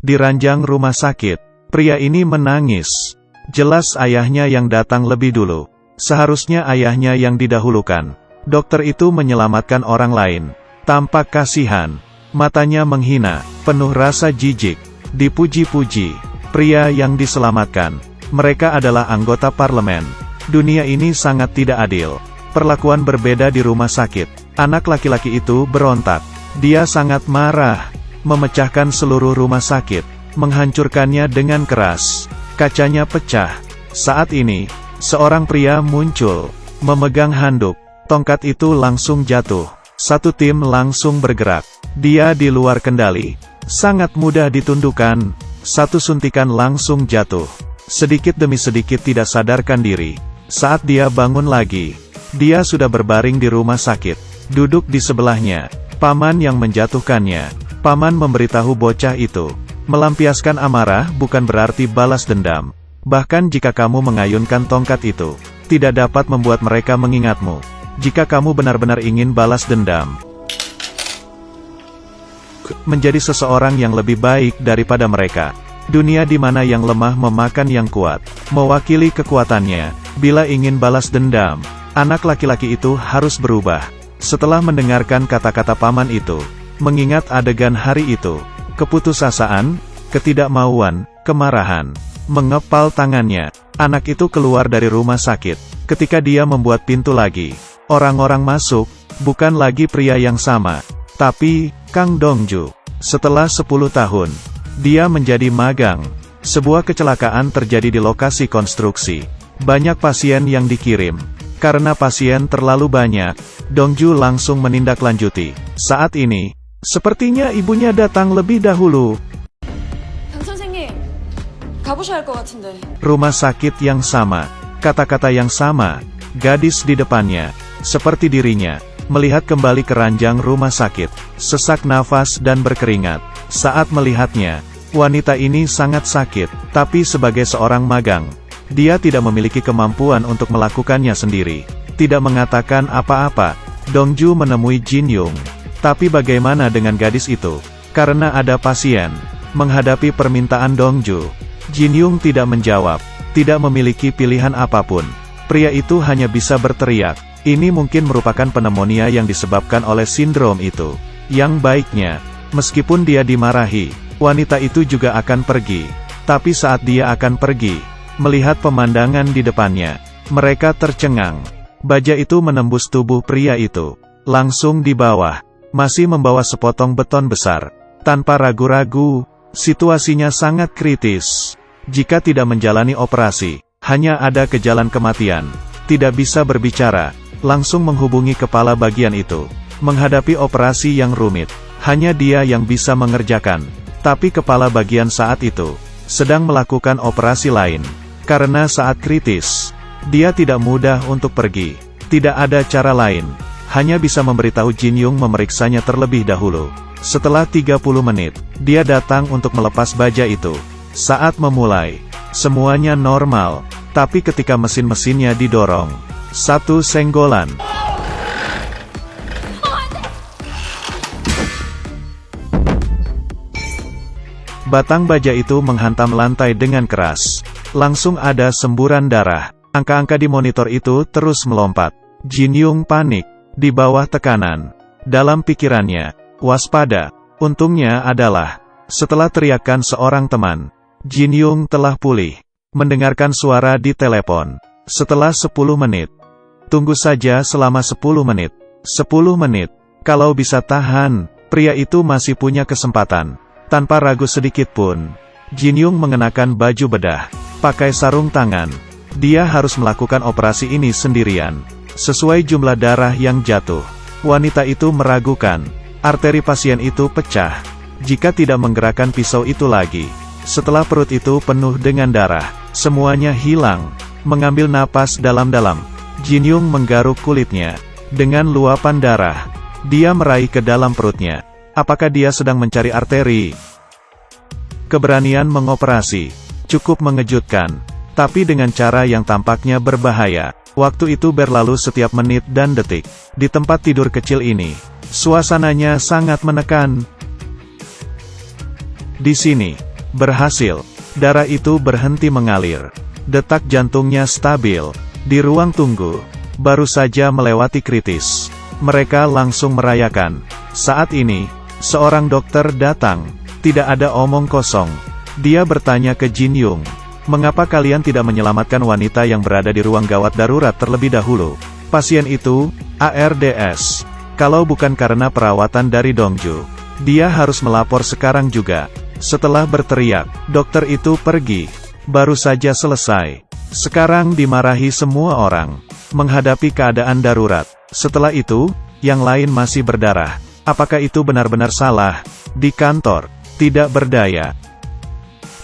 Di ranjang rumah sakit, pria ini menangis. Jelas ayahnya yang datang lebih dulu. Seharusnya ayahnya yang didahulukan. Dokter itu menyelamatkan orang lain. Tampak kasihan. Matanya menghina, penuh rasa jijik. Dipuji-puji. Pria yang diselamatkan. Mereka adalah anggota parlemen. Dunia ini sangat tidak adil. Perlakuan berbeda di rumah sakit. Anak laki-laki itu berontak. Dia sangat marah. Memecahkan seluruh rumah sakit. Menghancurkannya dengan keras. Kacanya pecah. Saat ini, seorang pria muncul. Memegang handuk. Tongkat itu langsung jatuh. Satu tim langsung bergerak. Dia di luar kendali. Sangat mudah ditundukkan. Satu suntikan langsung jatuh. Sedikit demi sedikit tidak sadarkan diri. Saat dia bangun lagi, dia sudah berbaring di rumah sakit. Duduk di sebelahnya, paman yang menjatuhkannya. Paman memberitahu bocah itu. Melampiaskan amarah bukan berarti balas dendam. Bahkan jika kamu mengayunkan tongkat itu, tidak dapat membuat mereka mengingatmu. Jika kamu benar-benar ingin balas dendam, menjadi seseorang yang lebih baik daripada mereka. Dunia di mana yang lemah memakan yang kuat, mewakili kekuatannya. Bila ingin balas dendam, anak laki-laki itu harus berubah. Setelah mendengarkan kata-kata paman itu, mengingat adegan hari itu, keputusasaan, ketidakmauan, kemarahan, mengepal tangannya. Anak itu keluar dari rumah sakit. Ketika dia membuat pintu lagi, orang-orang masuk, bukan lagi pria yang sama, tapi Kang Dongju. Setelah 10 tahun, dia menjadi magang. Sebuah kecelakaan terjadi di lokasi konstruksi. Banyak pasien yang dikirim. Karena pasien terlalu banyak, Dongju langsung menindaklanjuti. Saat ini, sepertinya ibunya datang lebih dahulu. Rumah sakit yang sama, kata-kata yang sama, gadis di depannya, seperti dirinya, melihat kembali ke ranjang rumah sakit, sesak nafas dan berkeringat. Saat melihatnya, wanita ini sangat sakit, tapi sebagai seorang magang, dia tidak memiliki kemampuan untuk melakukannya sendiri. Tidak mengatakan apa-apa, Dongju menemui Jin Yung. Tapi bagaimana dengan gadis itu? Karena ada pasien. Menghadapi permintaan Dongju, Jin Yung tidak menjawab, tidak memiliki pilihan apapun. Pria itu hanya bisa berteriak. Ini mungkin merupakan pneumonia yang disebabkan oleh sindrom itu. Yang baiknya, meskipun dia dimarahi, wanita itu juga akan pergi. Tapi saat dia akan pergi, melihat pemandangan di depannya, mereka tercengang. Baja itu menembus tubuh pria itu. Langsung di bawah, masih membawa sepotong beton besar. Tanpa ragu-ragu, situasinya sangat kritis. Jika tidak menjalani operasi, hanya ada ke jalan kematian. Tidak bisa berbicara, langsung menghubungi kepala bagian itu. Menghadapi operasi yang rumit, hanya dia yang bisa mengerjakan. Tapi kepala bagian saat itu sedang melakukan operasi lain. Karena saat kritis, dia tidak mudah untuk pergi. Tidak ada cara lain, hanya bisa memberitahu Jin Yung memeriksanya terlebih dahulu. Setelah 30 menit, dia datang untuk melepas baja itu. Saat memulai, semuanya normal, tapi ketika mesin-mesinnya didorong, satu senggolan. Batang baja itu menghantam lantai dengan keras. Langsung ada semburan darah. Angka-angka di monitor itu terus melompat. Jin Yung panik, di bawah tekanan. Dalam pikirannya, waspada. Untungnya adalah, setelah teriakan seorang teman, Jin Yung telah pulih. Mendengarkan suara di telepon. Setelah 10 menit. Tunggu saja selama 10 menit. 10 menit. Kalau bisa tahan, pria itu masih punya kesempatan. Tanpa ragu sedikit pun, Jin Yung mengenakan baju bedah. Pakai sarung tangan. Dia harus melakukan operasi ini sendirian. Sesuai jumlah darah yang jatuh, wanita itu meragukan. Arteri pasien itu pecah. Jika tidak menggerakkan pisau itu lagi, setelah perut itu penuh dengan darah, semuanya hilang. Mengambil napas dalam-dalam, Jin Yung menggaruk kulitnya. Dengan luapan darah, dia meraih ke dalam perutnya. Apakah dia sedang mencari arteri? Keberanian mengoperasi cukup mengejutkan, tapi dengan cara yang tampaknya berbahaya. Waktu itu berlalu setiap menit dan detik. Di tempat tidur kecil ini, suasananya sangat menekan. Di sini, Berhasil. Darah itu berhenti mengalir. Detak jantungnya stabil. Di ruang tunggu, baru saja melewati kritis. Mereka langsung merayakan. Saat ini, seorang dokter datang. Tidak ada omong kosong. Dia bertanya ke Jin Yung, "Mengapa kalian tidak menyelamatkan wanita yang berada di ruang gawat darurat terlebih dahulu? Pasien itu, ARDS. Kalau bukan karena perawatan dari Dongju, dia harus melapor sekarang juga." Setelah berteriak, dokter itu pergi. Baru saja selesai. Sekarang dimarahi semua orang. Menghadapi keadaan darurat. Setelah itu, yang lain masih berdarah. Apakah itu benar-benar salah? Di kantor, tidak berdaya.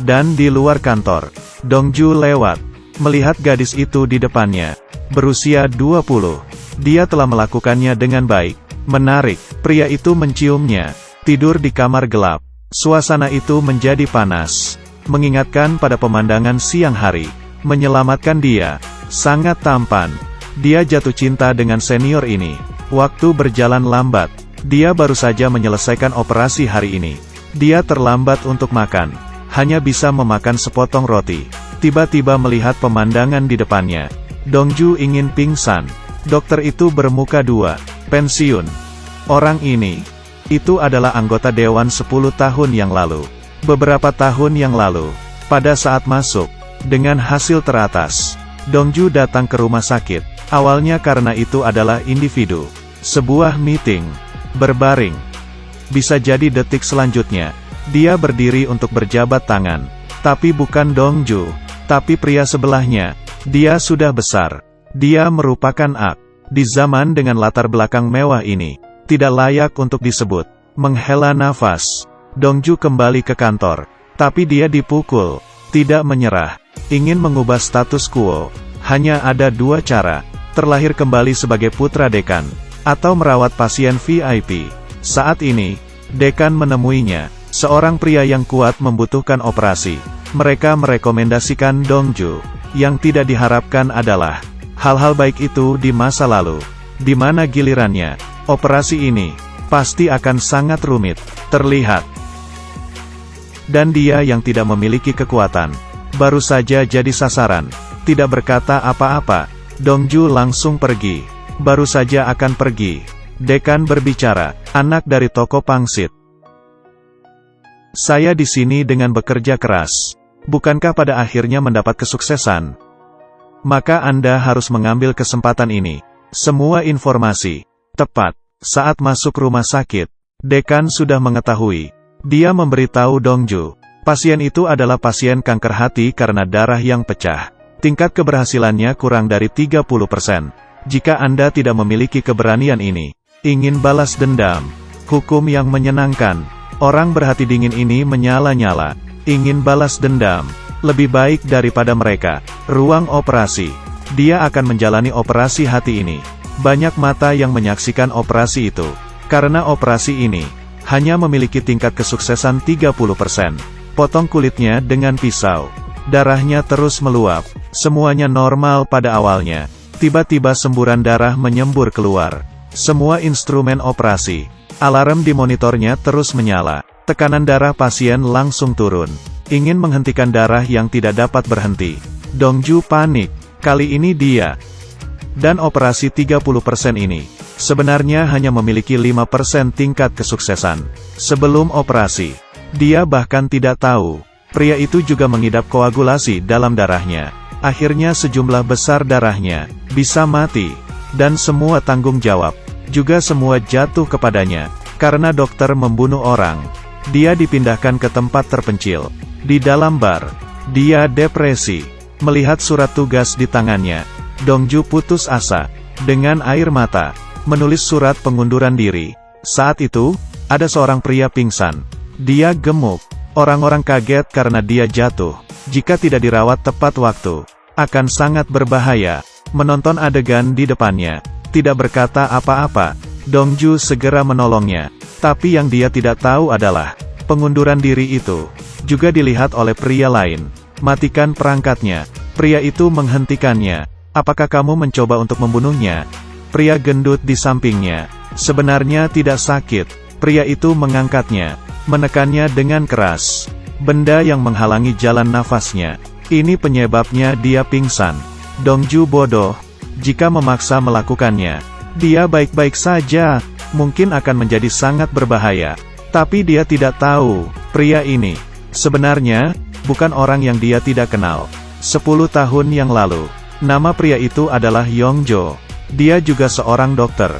Dan di luar kantor, Dongju lewat. Melihat gadis itu di depannya. Berusia 20. Dia telah melakukannya dengan baik. Menarik, pria itu menciumnya. Tidur di kamar gelap. Suasana itu menjadi panas. Mengingatkan pada pemandangan siang hari. Menyelamatkan dia. Sangat tampan. Dia jatuh cinta dengan senior ini. Waktu berjalan lambat. Dia baru saja menyelesaikan operasi hari ini. Dia terlambat untuk makan. Hanya bisa memakan sepotong roti. Tiba-tiba melihat pemandangan di depannya. Dongju ingin pingsan. Dokter itu bermuka dua. Pensiun. Orang ini. Itu adalah anggota dewan 10 tahun yang lalu. Beberapa tahun yang lalu. Pada saat masuk. Dengan hasil teratas. Dongju datang ke rumah sakit. Awalnya karena itu adalah individu. Sebuah meeting. Berbaring. Bisa jadi detik selanjutnya. Dia berdiri untuk berjabat tangan. Tapi bukan Dongju. Tapi pria sebelahnya. Dia sudah besar. Dia merupakan Ak. Di zaman dengan latar belakang mewah ini. Tidak layak untuk disebut. Menghela nafas. Dongju kembali ke kantor. Tapi dia dipukul. Tidak menyerah. Ingin mengubah status quo. Hanya ada dua cara. Terlahir kembali sebagai putra dekan. Atau merawat pasien VIP. Saat ini, dekan menemuinya. Seorang pria yang kuat membutuhkan operasi. Mereka merekomendasikan Dongju. Yang tidak diharapkan adalah hal-hal baik itu di masa lalu. Di mana gilirannya, operasi ini pasti akan sangat rumit. Terlihat. Dan dia yang tidak memiliki kekuatan. Baru saja jadi sasaran. Tidak berkata apa-apa. Dongju langsung pergi. Baru saja akan pergi. Dekan berbicara. Anak dari toko pangsit. Saya di sini dengan bekerja keras. Bukankah pada akhirnya mendapat kesuksesan? Maka Anda harus mengambil kesempatan ini. Semua informasi. Tepat. Saat masuk rumah sakit. Dekan sudah mengetahui. Dia memberitahu Dongju. Pasien itu adalah pasien kanker hati karena darah yang pecah. Tingkat keberhasilannya kurang dari 30%. Jika Anda tidak memiliki keberanian ini. Ingin balas dendam. Hukum yang menyenangkan. Orang berhati dingin ini menyala-nyala. Ingin balas dendam. Lebih baik daripada mereka. Ruang operasi. Dia akan menjalani operasi hati ini. Banyak mata yang menyaksikan operasi itu. Karena operasi ini hanya memiliki tingkat kesuksesan 30%. Potong kulitnya dengan pisau. Darahnya terus meluap. Semuanya normal pada awalnya. Tiba-tiba semburan darah menyembur keluar. Semua instrumen operasi. Alarm di monitornya terus menyala. Tekanan darah pasien langsung turun. Ingin menghentikan darah yang tidak dapat berhenti. Dongju panik. Kali ini dia. Dan operasi 30% ini. Sebenarnya hanya memiliki 5% tingkat kesuksesan. Sebelum operasi. Dia bahkan tidak tahu. Pria itu juga mengidap koagulasi dalam darahnya. Akhirnya sejumlah besar darahnya. Bisa mati. Dan semua tanggung jawab. Juga semua jatuh kepadanya. Karena dokter membunuh orang. Dia dipindahkan ke tempat terpencil. Di dalam bar. Dia depresi. Melihat surat tugas di tangannya. Dongju putus asa. Dengan air mata. Menulis surat pengunduran diri. Saat itu, ada seorang pria pingsan. Dia gemuk. Orang-orang kaget karena dia jatuh. Jika tidak dirawat tepat waktu, akan sangat berbahaya. Menonton adegan di depannya. Tidak berkata apa-apa. Dongju segera menolongnya. Tapi yang dia tidak tahu adalah, pengunduran diri itu juga dilihat oleh pria lain. Matikan perangkatnya. Pria itu menghentikannya. Apakah kamu mencoba untuk membunuhnya? Pria gendut di sampingnya. Sebenarnya tidak sakit. Pria itu mengangkatnya. Menekannya dengan keras. benda yang menghalangi jalan nafasnya. Ini penyebabnya dia pingsan. Dongju bodoh. Jika memaksa melakukannya, dia baik-baik saja. Mungkin akan menjadi sangat berbahaya. Tapi dia tidak tahu, pria ini sebenarnya bukan orang yang dia tidak kenal. 10 tahun yang lalu, nama pria itu adalah Yongjo. Dia juga seorang dokter.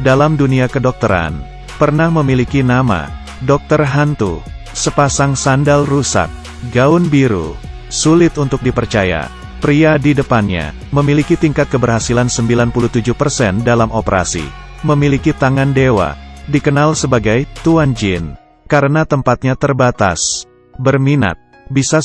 Dalam dunia kedokteran, pernah memiliki nama, dokter hantu. Sepasang sandal rusak, gaun biru, sulit untuk dipercaya. Pria di depannya, memiliki tingkat keberhasilan 97% dalam operasi. Memiliki tangan dewa, dikenal sebagai Tuan Jin. Karena tempatnya terbatas. Berminat, bisa